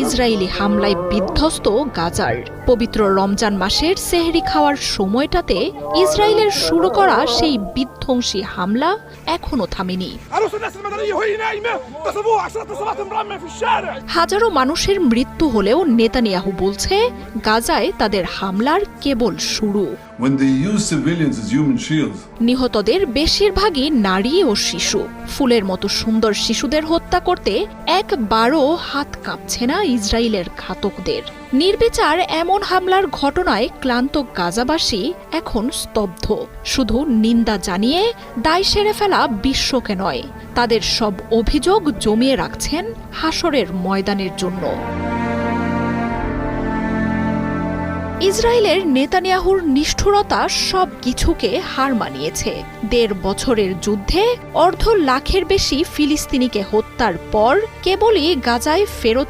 Israeli হামলায় বিধ্বস্ত গাজার পবিত্র রমজান মাসের সেহরি খাওয়ার সময়টাতে ইসরায়েলের শুরু করা সেই বিধ্বংসী হামলা এখনো থামেনি। হাজারো মানুষের মৃত্যু হলেও নেতানিয়াহু বলছে গাজায় তাদের হামলার কেবল শুরু। নিহতদের বেশিরভাগই নারী ও শিশু। ফুলের মতো সুন্দর শিশুদের হত্যা করতে একবারও হাত কাঁপছে না ইসরায়েলের ঘাতকদের। নির্বিচার এমন হামলার ঘটনায় ক্লান্ত গাজাবাসী এখন স্তব্ধ, শুধু নিন্দা জানিয়ে দায় সেরে ফেলা বিশ্বকে নয়, তাদের সব অভিযোগ জমিয়ে রাখছেন হাসরের ময়দানের জন্য। ইসরায়েলের নেতানিয়াহুর নিষ্ঠুরতা সব কিছুকে হার মানিয়েছে। ১.৫ বছরের যুদ্ধে ২৫ লাখের বেশি ফিলিস্তিনিকে হত্যার পর কেবলই গাজায় ফেরত